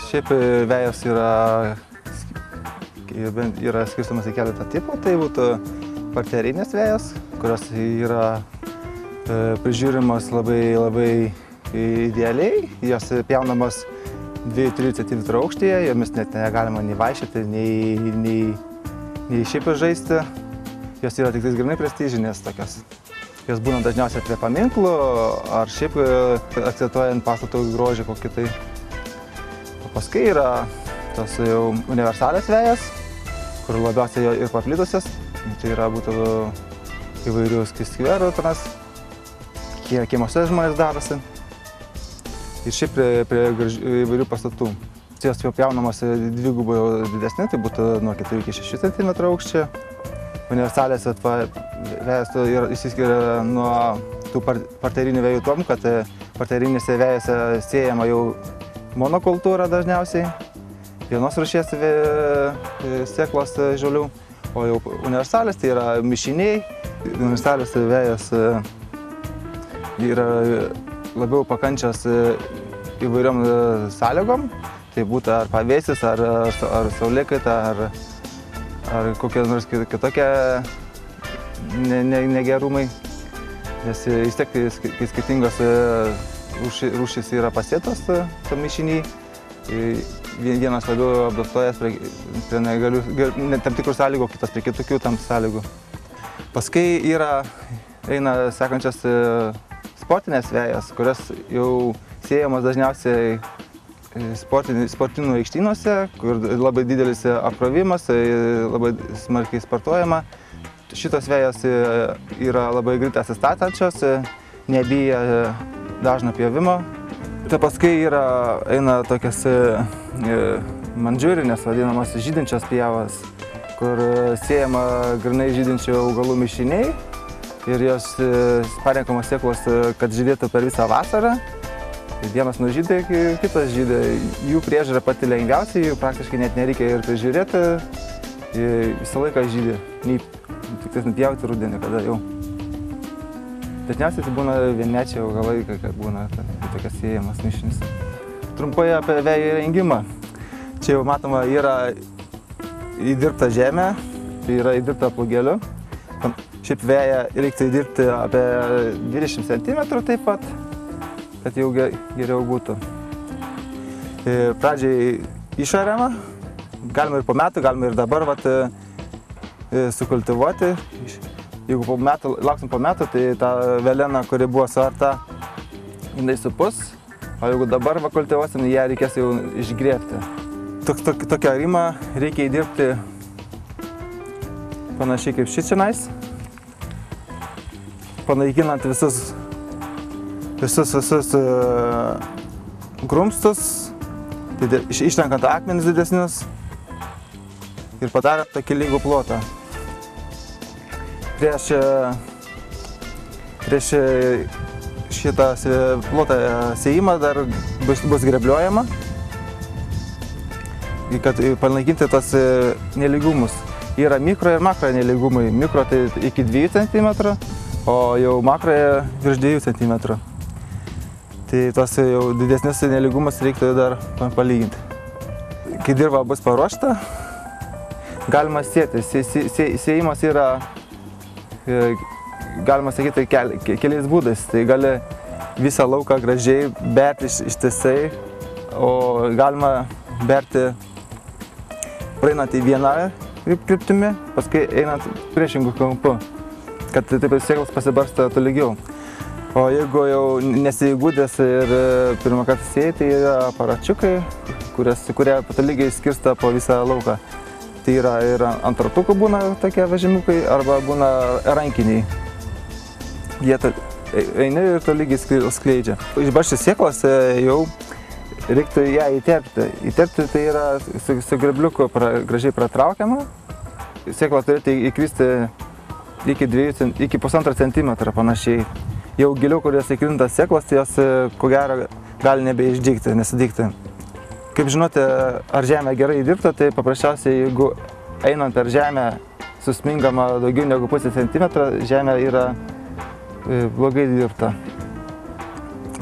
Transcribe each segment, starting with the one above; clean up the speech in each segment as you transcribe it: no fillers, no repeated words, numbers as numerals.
Šiaip vejos yra skirstomas į keletą tipų. Tai būtų parterinės vejos, kurios yra prižiūrimos labai idealiai. Jos pjaunamos 2-3 cm aukštyje, jomis net negalima nei vaikščioti, nei šiaip žaisti. Jos yra tik grynai prestižinės tokios. Jos būna dažniausiai prie paminklų ar šiaip akcentuojant pastatų grožį kokį tai. O paskui yra tos jau universalios vejos, kur labiausiai ir paplitusios. Tai yra būtų įvairių skverų, kiemuose žmonės darosi. Ir šiaip prie įvairių pastatų. Jos jau pjaunamos dvigubai didesni, tai būtų nuo 4 iki 6 cm aukščio. Universalės vejos išsiskiria nuo tų parterinių vejų tom, kad parterinėse vejose siejama jau monokultūra dažniausiai, vienos rūšies sėklos žolių, o jau universalės tai yra mišiniai. Universalės vejos yra labiau pakančios įvairiom sąlygom, tai būtų ar pavėsis, ar saulėkaita, ar kokie nors kitokie negerumai, nes vis tiek skirtingos rūšys yra pasėtos tam mišiniai. Vienas labiau apdortojęs prie tam tikrų sąlygų, kitas prie kitokių tam sąlygų. Paskui eina sekančios sportinės vejos, kurios jau siejamos dažniausiai sportinių aikštynuose, kur labai didelis apkrovimas, labai smarkiai sportuojama. Šitos vejos yra labai greitai atsistatančios, nebijo dažno pjovimo. Tai paskui eina tokias mandžiūrinės, vadinamos žydinčios pievos, kur siejama grynai žydinčių augalų mišiniai ir jos parenkamos sėklos, kad žydėtų per visą vasarą. Vienas nužydė, kitas žydė. Jų priežiūra pati lengviausia, jų praktiškai net nereikia ir prižiūrėti. Visą laiką žydė, tik nupjauti rudenį, kada jau. Dažniausiai tai būna vienmečiai augalai, kad būna tokias siejamas mišinis. Trumpai apie vejų įrengimą. Čia jau matoma yra įdirbta žemė, tai yra įdirbta plūgeliu. Šiaip veją reiktų įdirbti apie 20 cm taip pat, kad jau geriau būtų. Pradžiai išariama, galima ir po metų, galima ir dabar sukultivuoti. Jeigu lauksim po metų, tai ta velena, kuri buvo suarta, jinai supus, o jeigu dabar kultivuosim, ją reikės jau išgrėbti. Tokią arimą reikia įdirbti panašiai kaip šis čionais, panaikinant visus grumstus, išrenkant akmenis didesnius ir padarant tokį lygų plotą. Prieš šitą plotą sėjimą dar bus grebliuojama, kad panaikinti tos nelygumus. Yra mikro ir makro nelygumai. Mikro tai iki 2 cm, o jau makro virš 2 cm. Tai tos jau didesnius nelygumus reiktų dar palyginti. Kai dirva bus paruošta, galima sėti. Sėjimas yra, galima sakyti, keliais būdais. Tai gali visą lauką gražiai berti ištisai, o galima berti praeinant į vieną kryptimi, paskui einant priešingų kampu, kad taip sėklos pasibarsta tolygiau. O jeigu jau nesiįgudęs ir pirmą kartą sėjai, tai yra aparačiukai, kurie patolygiai skirsta po visą lauką. Tai yra ir ant ratukų būna tokie vežimiukai, arba būna rankiniai. Jie eina ir tolygiai skleidžia. Išbarsčius sėklas jau reiktų ją įterpti. Įterpti tai yra su grebliuku gražiai pratraukiama. Sėkla turėtų įkristi iki 1,5 cm panašiai. Jau giliau, kur jos įkrinta sėklos, tai jos ko gero gali nebeišdygti, nesidygti. Kaip žinote, ar žemė gerai įdirbta, tai paprasčiausiai, jeigu einant per žemę susmingama daugiau negu 0,5 cm, žemė yra blogai dirbta.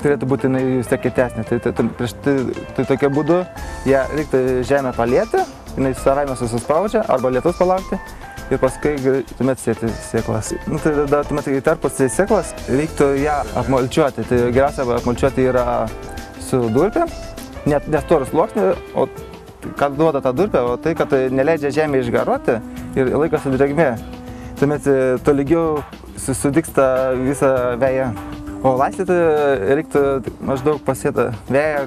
turėtų būti vis tiek kietesnė. Tai tokiu būdu ją reiktų žemę palėti, jinai savaime susispaudžia arba lietus palaukti ir paskui tuomet sėti sėklas. Tai tada tuomet įtarpus sėklas reiktų ją apmalčiuoti. Tai geriausia apmalčiuoti yra su durpė, net nestorų sluoksnį, o ką duoda tą durpę, o tai, kad neleidžia žemė išgaruoti ir laikosi drėgmė. Tuomet tolygiau sudygsta visą veją. O laistyti reiktų maždaug pasėti veją,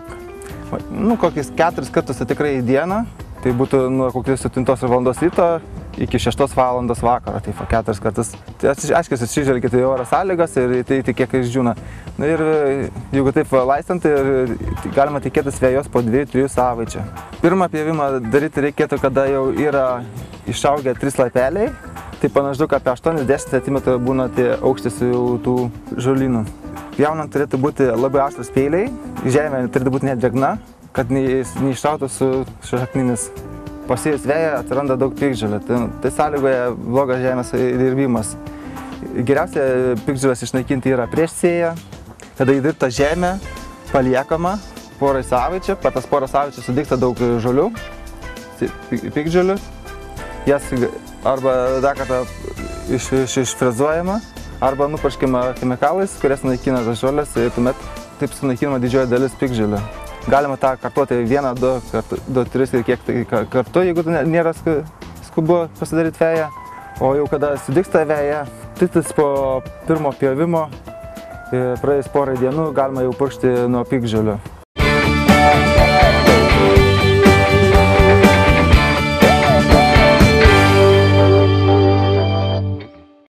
kokius 4 kartus tikrai į dieną. Tai būtų nuo kokios 7 valandos ryto iki 6 valandos vakaro, tai 4 kartus. Tai aiškiai atsižvelgite į oro sąlygas ir tai kiek išdžiūna. Ir jeigu taip laistant, tai galima tikėtis vejos po 2-3 savaičių. Pirmą pjovimą daryti reikėtų, kada jau yra išaugę 3 lapeliai. Tai panaždaug apie 80 cm būna tie aukštis jau tų žolynų. Pjaunant turėtų būti labai aštrūs peiliai, žemė turėtų būti nedrėgna, kad neiššautų su šaknimis. Pasėjus veją atsiranda daug piktžolių, tai sąlygoja blogas žemės dirbimas. Geriausia piktžolės išnaikinti yra prieš sėją, kada įdirbta žemė paliekama porai savaičių, per tas porą savaičių sudygsta daug žolių, piktžolių. Jas arba dar kartą išfrezuojama, arba nupurškiama chemikalais, kurias naikina tas žolės ir tuomet taip sunaikinama didžioji dalis piktžolių. Galima tą kartuoti 1, 2, 3 ir kiek kartu, jeigu nėra skubu pasidaryti veją. O jau kada sudygsta veja, tai po pirmo pjovimo, praėjus porai dienų galima jau purkšti nuo piktžolių.